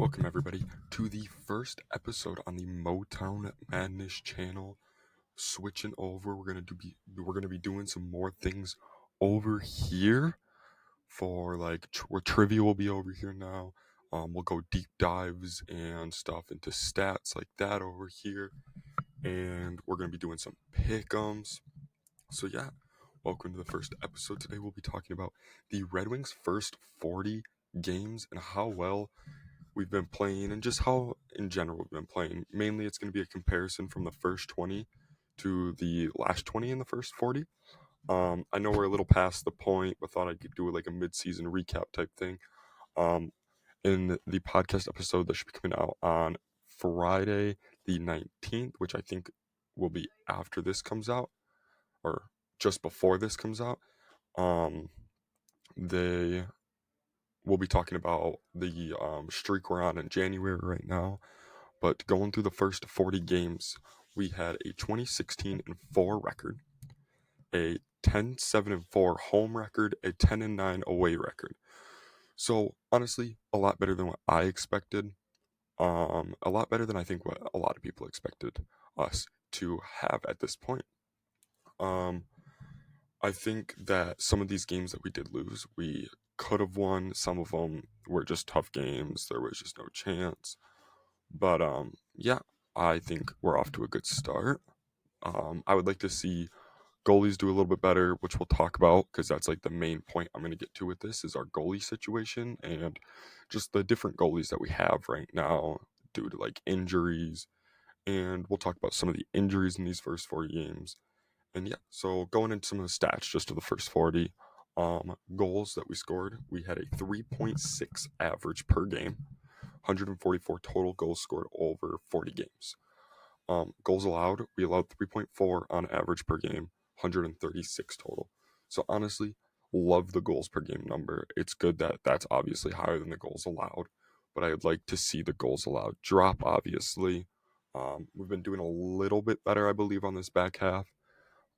Welcome everybody to the first episode on the Motown Madness channel. Switching over, we're gonna be doing some more things over here for where trivia will be over here now. We'll go deep dives and stuff into stats like that over here, and we're gonna be doing some pick'ems. So yeah, welcome to the first episode. Today we'll be talking about the Red Wings' first 40 games and how well we've been playing and just how in general we've been playing. Mainly it's going to be a comparison from the first 20 to the last 20 in the first 40. I know we're a little past the point, but thought I could do like a mid-season recap type thing. In the podcast episode that should be coming out on Friday the 19th, which I think will be after this comes out or just before this comes out. They We'll be talking about the streak we're on in January right now. But going through the first 40 games, we had a 20-16-4 record, a 10-7-4 home record, a 10-9 away record. So honestly, a lot better than what I expected. A lot better than I think what a lot of people expected us to have at this point. I think that some of these games that we did lose, we could have won. Some of them were just tough games. There was just no chance. But yeah, I think we're off to a good start. I would like to see goalies do a little bit better, which we'll talk about because that's like the main point I'm going to get to with this is our goalie situation and just the different goalies that we have right now due to like injuries. And we'll talk about some of the injuries in these first 40 games. And yeah, so going into some of the stats just to the first 40 goals that we scored, we had a 3.6 average per game, 144 total goals scored over 40 games. Goals allowed, we allowed 3.4 on average per game, 136 total. So honestly, love the goals per game number. It's good that that's obviously higher than the goals allowed, but I would like to see the goals allowed drop, obviously. We've been doing a little bit better, I believe, on this back half.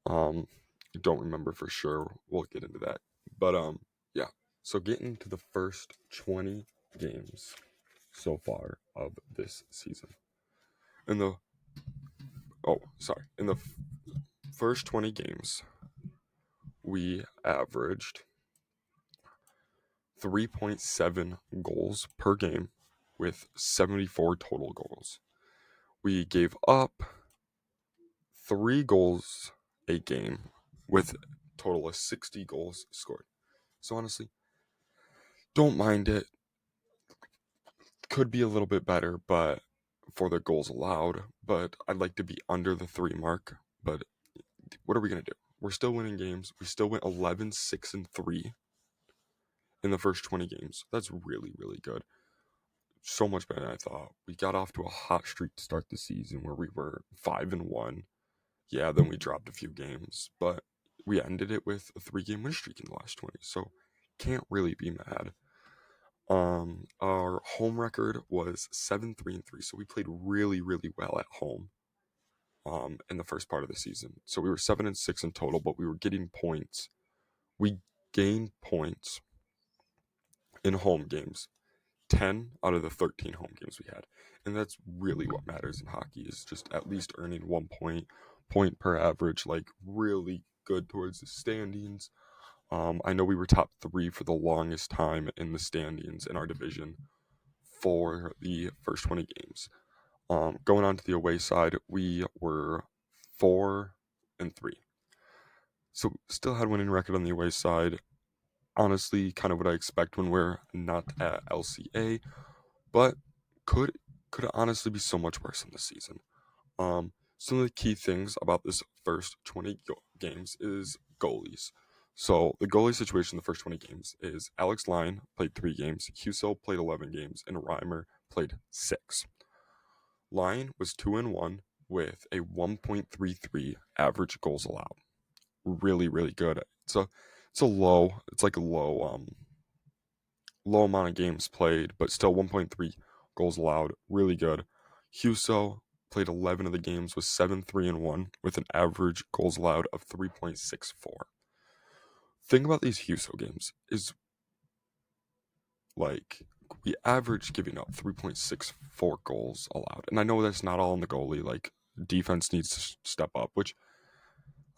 I don't remember for sure. We'll get into that. But yeah. So getting to the first 20 games so far of this season. In the first 20 games, we averaged 3.7 goals per game with 74 total goals. We gave up 3 goals a game with a total of 60 goals scored. So honestly, don't mind it. Could be a little bit better, but for the goals allowed, but I'd like to be under the 3 mark. But what are we going to do? We're still winning games. We still went 11-6-3 in the first 20 games. That's really, really good. So much better than I thought. We got off to a hot streak to start the season where we were 5-1. Yeah, then we dropped a few games, but we ended it with a 3-game win streak in the last 20. So can't really be mad. Our home record was 7-3-3, so we played really, really well at home in the first part of the season. So we were 7-6 in total, but we were getting points. We gained points in home games, 10 out of the 13 home games we had. And that's really what matters in hockey, is just at least earning 1 point per average, like really good towards the standings. I know we were top 3 for the longest time in the standings in our division for the first 20 games. Going on to the away side, we were 4-3. So still had winning record on the away side. Honestly, kind of what I expect when we're not at LCA, but could honestly be so much worse in this season. Some of the key things about this first 20 games is goalies. So the goalie situation in the first 20 games is Alex Lyon played 3 games, Huso played 11 games, and Reimer played 6. Lyon was 2-1 with a 1.33 average goals allowed. Really, really good. It's a low amount of games played, but still 1.3 goals allowed. Really good. Huso played 11 of the games, was 7-3-1 with an average goals allowed of 3.64. Thing about these Huso games is like we averaged giving up 3.64 goals allowed. And I know that's not all on the goalie. Like, defense needs to step up, which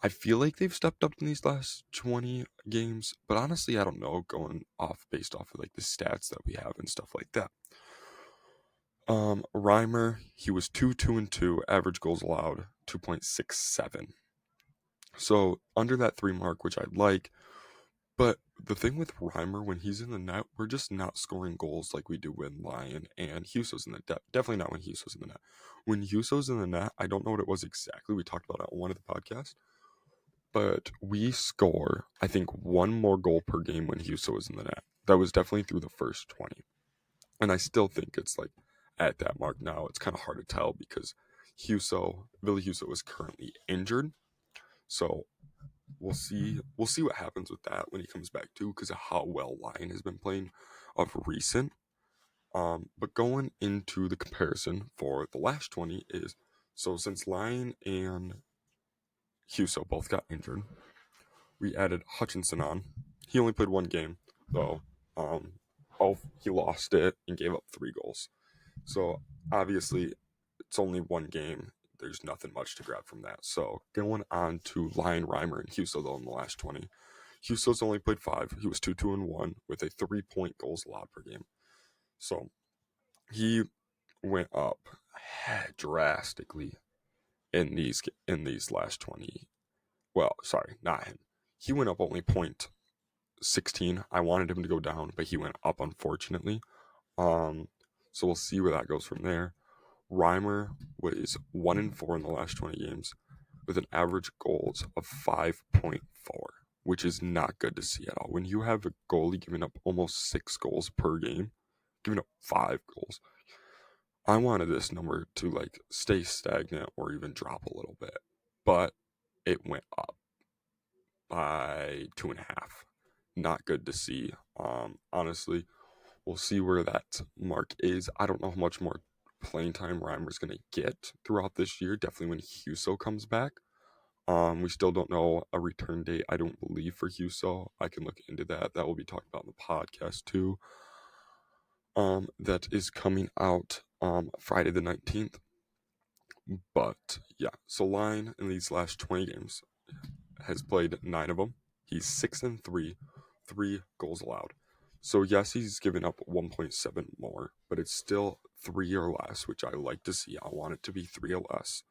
I feel like they've stepped up in these last 20 games. But honestly, I don't know, going off based off of like the stats that we have and stuff like that. Reimer, he was 2-2-2, average goals allowed 2.67. So under that 3 mark, which I like. But the thing with Reimer, when he's in the net, we're just not scoring goals like we do when Lyon and Huso's in the net. Definitely not when Huso's in the net. When Huso's in the net, I don't know what it was exactly. We talked about it on one of the podcasts. But we score, I think, 1 more goal per game when Huso is in the net. That was definitely through the first 20. And I still think it's like at that mark now. It's kind of hard to tell because Billy Huso is currently injured. So we'll see what happens with that when he comes back too, because of how well Lyon has been playing of recent. But going into the comparison for the last 20 is, so since Lyon and Huso both got injured, we added Hutchinson on. He only played 1 game though. He lost it and gave up 3 goals. So obviously it's only 1 game. There's nothing much to grab from that. So going on to Lyon, Reimer, and Huso though in the last 20. Huso's only played 5. He was 2-2-1 with a 3-point goals allowed per game. So he went up drastically in these last 20. Well, sorry, not him. He went up only 0.16. I wanted him to go down, but he went up unfortunately. So we'll see where that goes from there. Reimer was 1-4 in the last 20 games with an average goals of 5.4, which is not good to see at all. When you have a goalie giving up almost 6 goals per game, giving up 5 goals, I wanted this number to like stay stagnant or even drop a little bit, but it went up by 2.5. Not good to see. Honestly, we'll see where that mark is. I don't know how much more playing time Reimer's going to get throughout this year. Definitely when Huso comes back. We still don't know a return date, I don't believe, for Huso. I can look into that. That will be talked about in the podcast too. That is coming out Friday the 19th. But yeah, so Lyon in these last 20 games has played 9 of them. He's 6-3, 3 goals allowed. So yes, he's given up 1.7 more, but it's still 3 or less, which I like to see. I want it to be 3 or less.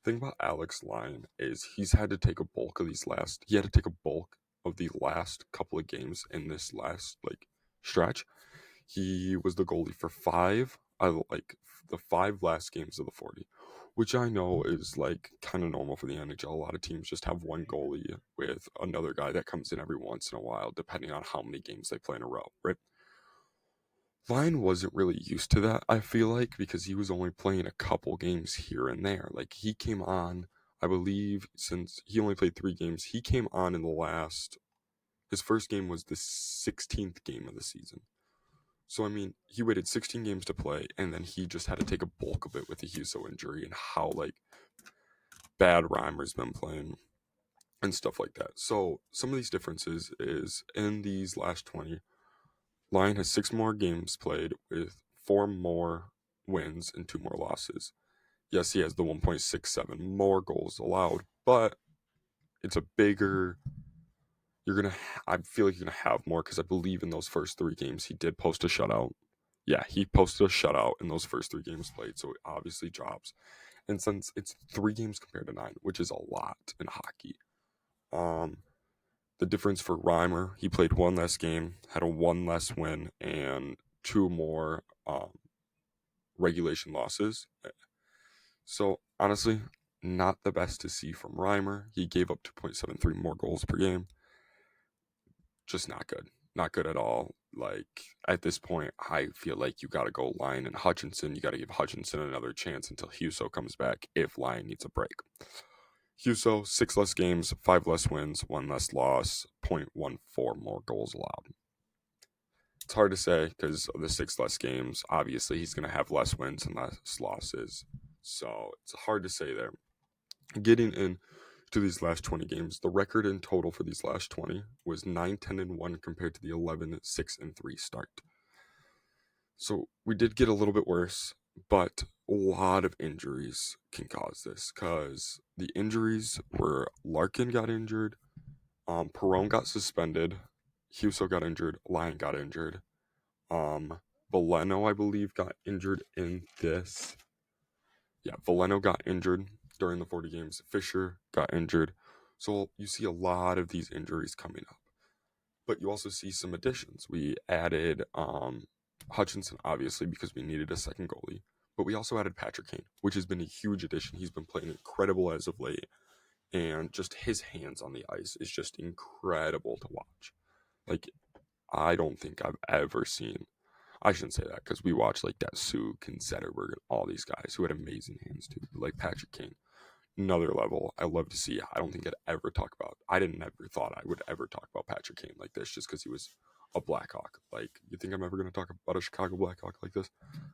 Thing about Alex Lyon is he's had to take a bulk of he had to take a bulk of the last couple of games in this last like stretch. He was the goalie for 5, the 5 last games of the 40, which I know is like kind of normal for the NHL. A lot of teams just have 1 goalie with another guy that comes in every once in a while, depending on how many games they play in a row, right? Lyon wasn't really used to that, I feel like, because he was only playing a couple games here and there. Like, he came on, I believe, since he only played 3 games, he came on in his first game was the 16th game of the season. So, I mean, he waited 16 games to play, and then he just had to take a bulk of it with the Huso injury and how, like, bad Reimer's been playing and stuff like that. So, some of these differences is in these last 20, Lyon has 6 more games played with 4 more wins and 2 more losses. Yes, he has the 1.67 more goals allowed, but it's a bigger. I feel like you're gonna have more because I believe in those first 3 games he did post a shutout. Yeah, he posted a shutout in those first 3 games played, so it obviously drops. And since it's 3 games compared to 9, which is a lot in hockey, the difference for Reimer, he played 1 less game, had a 1 less win, and 2 more regulation losses. So honestly, not the best to see from Reimer. He gave up 2.73 more goals per game. Just not good. Not good at all. Like, at this point, I feel like you got to go Lyon and Hutchinson. You got to give Hutchinson another chance until Huso comes back if Lyon needs a break. Huso, 6 less games, 5 less wins, 1 less loss, 0.14 more goals allowed. It's hard to say because of the 6 less games. Obviously, he's going to have less wins and less losses. So it's hard to say there. Getting into these last 20 games, the record in total for these last 20 was 9-10-1 compared to the 11-6-3 start. So we did get a little bit worse, but a lot of injuries can cause this because the injuries were Larkin got injured, Perone got suspended, Huso got injured, Lyon got injured, um, Valeno, I believe, got injured in this. Yeah, Valeno got injured during the 40 games. Fisher got injured. So you see a lot of these injuries coming up. But you also see some additions. We added Hutchinson, obviously, because we needed a second goalie. But we also added Patrick Kane, which has been a huge addition. He's been playing incredible as of late. And just his hands on the ice is just incredible to watch. Like, I don't think I've ever seen. I shouldn't say that because we watched like Datsuk and Zetterberg and all these guys who had amazing hands too. Like Patrick Kane, another level. I love to see. I don't think I'd ever talk about. I didn't ever thought I would ever talk about Patrick Kane like this just because he was a Blackhawk. Like, you think I'm ever going to talk about a Chicago Blackhawk like this?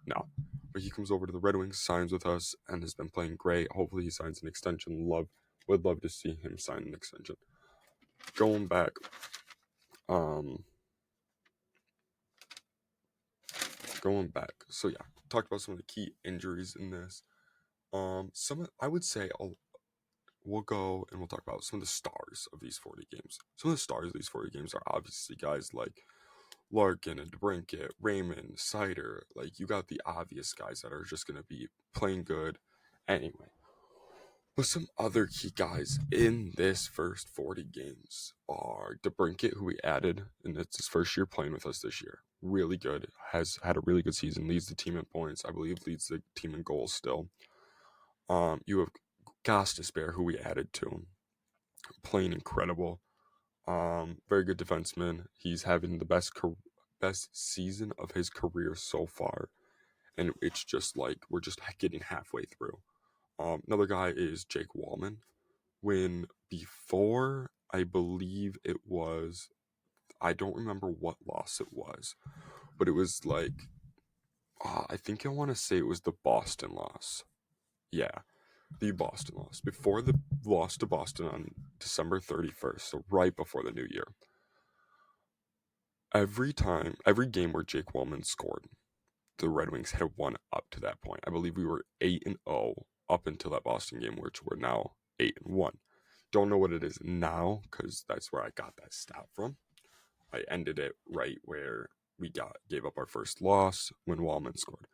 No. But he comes over to the Red Wings, signs with us, and has been playing great. Hopefully, he signs an extension. Would love to see him sign an extension. Going back, um, So yeah, talked about some of the key injuries in this. I would say we'll go and we'll talk about some of the stars of these 40 games. Some of the stars of these 40 games are obviously guys like Larkin and DeBrincat, Raymond, Sider. Like, you got the obvious guys that are just going to be playing good anyway. But some other key guys in this first 40 games are DeBrincat, who we added, and it's his first year playing with us this year. Really good, has had a really good season, leads the team in points, I believe leads the team in goals still. You have Gostisbehere, who we added to him, playing incredible. Very good defenseman. He's having the best season of his career so far, and it's just like we're just getting halfway through. Another guy is Jake Wallman. When before, I believe it was, I don't remember what loss it was, but it was like, I think I want to say it was the Boston loss. Yeah, the Boston loss. Before the loss to Boston on December 31st, so right before the new year. Every game where Jake Wallman scored, the Red Wings had won up to that point. I believe we were 8-0 up until that Boston game, which we're now 8-1. Don't know what it is now because that's where I got that stat from. I ended it right where we gave up our first loss when Wallman scored.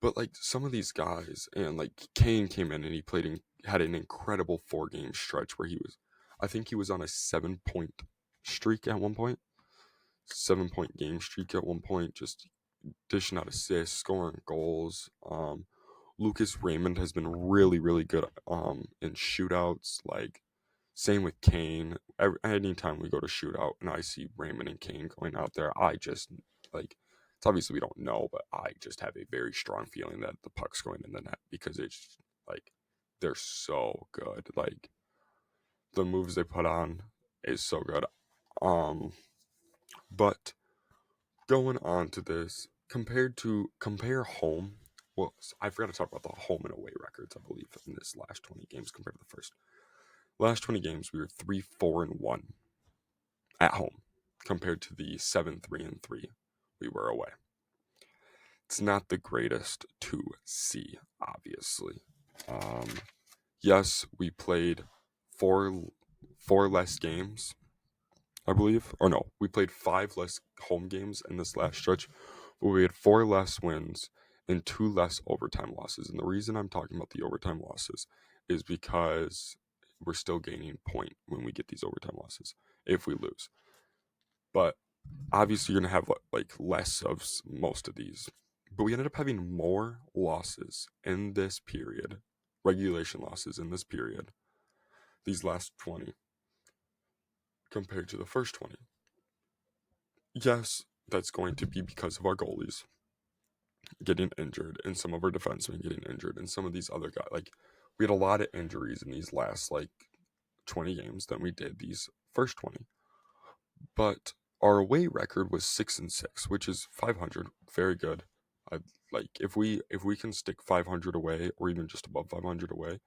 But like some of these guys, and like Kane came in and had an incredible 4 game stretch where I think he was on a 7 point streak at one point, 7 point game streak at one point, just dishing out assists, scoring goals. Lucas Raymond has been really, really good in shootouts. Like, same with Kane. Anytime we go to shootout and I see Raymond and Kane going out there, I just like. It's obviously we don't know, but I just have a very strong feeling that the puck's going in the net because it's like they're so good. Like, the moves they put on is so good. Um, but going on to this, compare home. Well, I forgot to talk about the home and away records. I believe in this last 20 games compared to the first. Last 20 games, we were 3-4-1 at home compared to the 7-3-3 we were away. It's not the greatest to see, obviously. Yes, we played four less games, I believe. Or no, we played 5 less home games in this last stretch, but we had 4 less wins and 2 less overtime losses. And the reason I'm talking about the overtime losses is because we're still gaining point when we get these overtime losses if we lose. But obviously, you're going to have like less of most of these. But we ended up having more losses in this period, regulation losses in this period, these last 20, compared to the first 20. Yes, that's going to be because of our goalies getting injured and some of our defensemen getting injured and some of these other guys. Like, we had a lot of injuries in these last like 20 games than we did these first 20. But our away record was 6-6, which is 500, very good. I like if we can stick 500 away or even just above 500 away,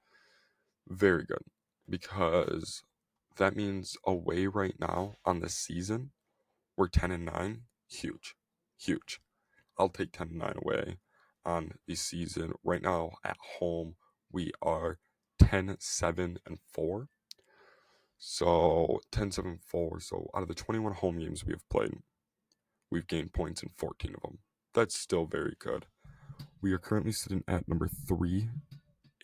very good, because that means away right now on the season we're 10-9, huge, huge. I'll take 10-9 away on the season. Right now at home, we are 10-7-4. So 10-7-4. So out of the 21 home games we have played, we've gained points in 14 of them. That's still very good. We are currently sitting at number 3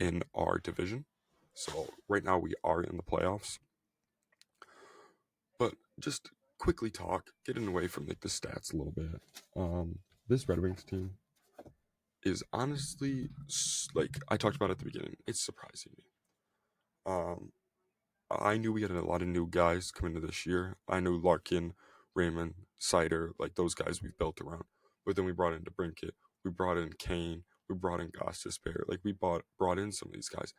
in our division. So right now we are in the playoffs. But just quickly talk, getting away from like the stats a little bit. This Red Wings team is honestly, like I talked about at the beginning, it's surprising me. Um, I knew we had a lot of new guys coming into this year. I knew Larkin, Raymond, Sider, like those guys we've built around. But then we brought in DeBrincat, we brought in Kane, we brought in Gostisbehere. Like we brought in some of these guys.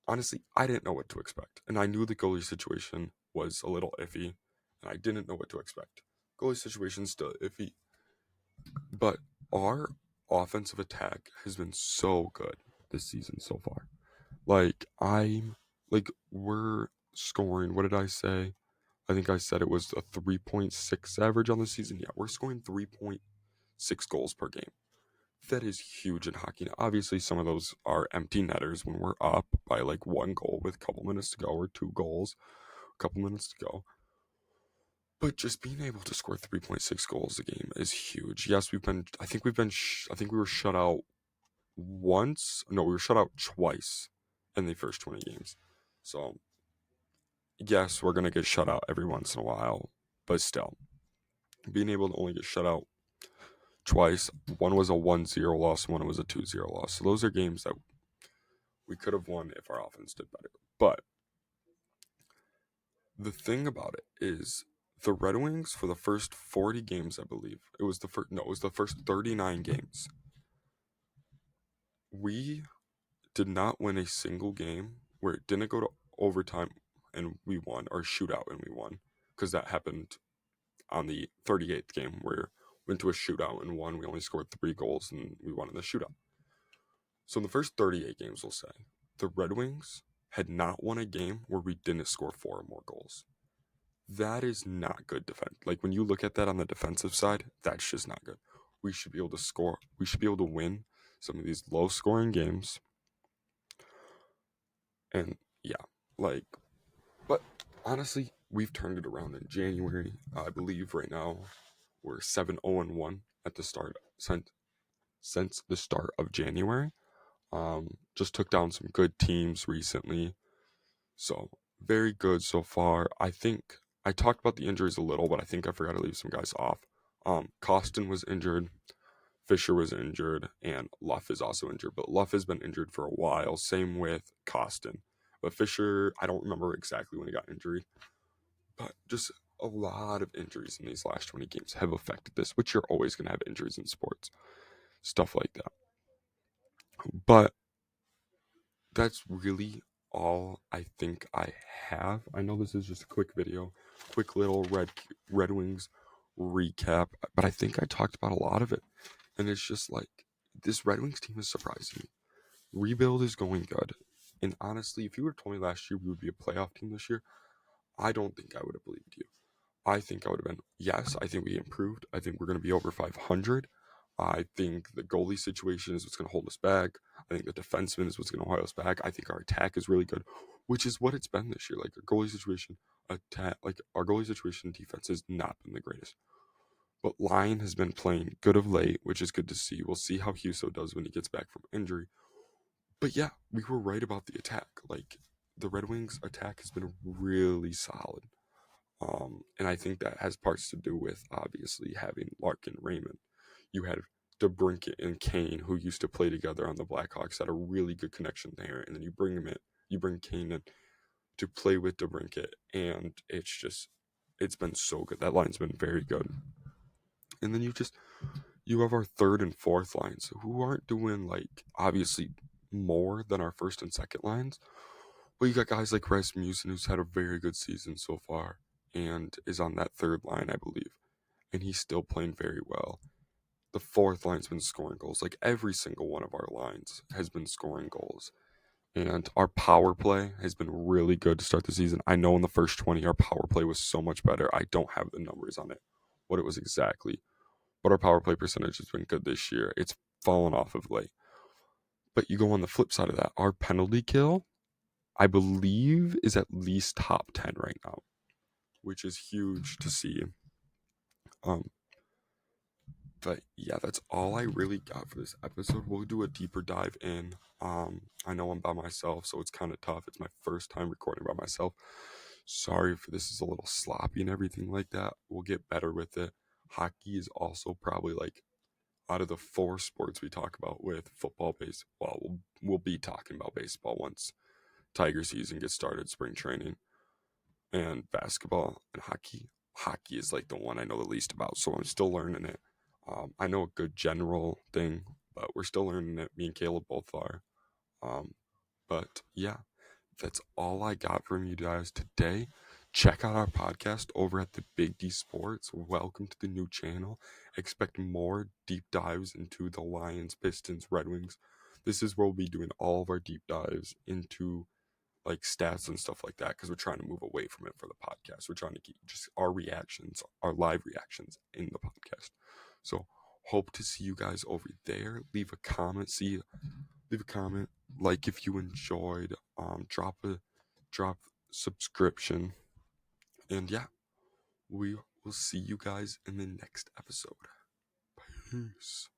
Honestly, I didn't know what to expect, and I knew the goalie situation was a little iffy, and I didn't know what to expect. Goalie situation's still iffy, but our offensive attack has been so good this season so far. We're scoring. What did I say? I think I said it was a 3.6 average on the season. Yeah, we're scoring 3.6 goals per game. That is huge in hockey. Now, obviously, some of those are empty netters when we're up by like 1 goal with a couple minutes to go, or 2 goals, a couple minutes to go. But just being able to score 3.6 goals a game is huge. Yes, I think we were shut out once. No, we were shut out twice in the first 20 games. So, yes, we're going to get shut out every once in a while. But still, being able to only get shut out twice, one was a 1-0 loss, one was a 2-0 loss. So, those are games that we could have won if our offense did better. But the thing about it is the Red Wings for the first 40 games, I believe. It was the first 39 games. We did not win a single game where it didn't go to overtime and we won, or shootout and we won, because that happened on the 38th game where we went to a shootout and won. We only scored 3 goals and we won in the shootout. So in the first 38 games, we'll say, the Red Wings had not won a game where we didn't score 4 or more goals. That is not good defense. Like when you look at that on the defensive side, that's just not good. We should be able to score. We should be able to win some of these low scoring games. And yeah, but honestly, we've turned it around in January. I believe right now we're 7-0-1 at the start since the start of January. Just took down some good teams recently. So very good so far. I think I talked about the injuries a little, but I think I forgot to leave some guys off. Costin was injured, Fisher was injured, and Luff is also injured. But Luff has been injured for a while. Same with Costin. But Fisher, I don't remember exactly when he got injured. But just a lot of injuries in these last 20 games have affected this, which you're always going to have injuries in sports. Stuff like that. But that's really all I think I have. I know this is just a quick video, quick little Red Wings recap, but I think I talked about a lot of it. And it's just like this Red Wings team is surprising me. Rebuild is going good. And honestly, if you would have told me last year we would be a playoff team this year, I don't think I would have believed you. I think I would have been, yes, I think we improved. I think we're going to be over 500. I think the goalie situation is what's going to hold us back. I think the defenseman is what's going to hold us back. I think our attack is really good, which is what it's been this year. Like our goalie situation, defense has not been the greatest. But Lyon has been playing good of late, which is good to see. We'll see how Huso does when he gets back from injury. But yeah, we were right about the attack. Like the Red Wings attack has been really solid. And I think that has parts to do with obviously having Larkin, Raymond. You had DeBrincat and Kane, who used to play together on the Blackhawks, had a really good connection there. And then you bring Kane in to play with DeBrincat, and it's been so good. That line's been very good. And then you have our third and fourth lines who aren't doing like obviously more than our first and second lines. But you got guys like Rasmussen, who's had a very good season so far and is on that third line, I believe. And he's still playing very well. The fourth line's been scoring goals. Like every single one of our lines has been scoring goals. And our power play has been really good to start the season. I know in the first 20, our power play was so much better. I don't have the numbers on it, what it was exactly. but our power play percentage has been good this year. It's fallen off of late. But you go on the flip side of that, our penalty kill, I believe, is at least top 10 right now, which is huge to see. Um, but yeah, that's all I really got for this episode. We'll do a deeper dive in. I know I'm by myself, so it's kind of tough. It's my first time recording by myself. Sorry if this is a little sloppy and everything like that. We'll get better with it. Hockey is also probably like out of the 4 sports we talk about with football, baseball. We'll be talking about baseball once Tiger season gets started, spring training, and basketball and hockey. Hockey is like the one I know the least about, so I'm still learning it. I know a good general thing, but we're still learning it. Me and Caleb both are. Um, but yeah, that's all I got from you guys today. Check out our podcast over at the Big D Sports. Welcome to the new channel. Expect more deep dives into the Lions, Pistons, Red Wings. This is where we'll be doing all of our deep dives into like stats and stuff like that because we're trying to move away from it for the podcast. We're trying to keep just our reactions, our live reactions in the podcast. So hope to see you guys over there. Leave a comment. Leave a comment. Like if you enjoyed. Drop subscription. And yeah, we will see you guys in the next episode. Peace.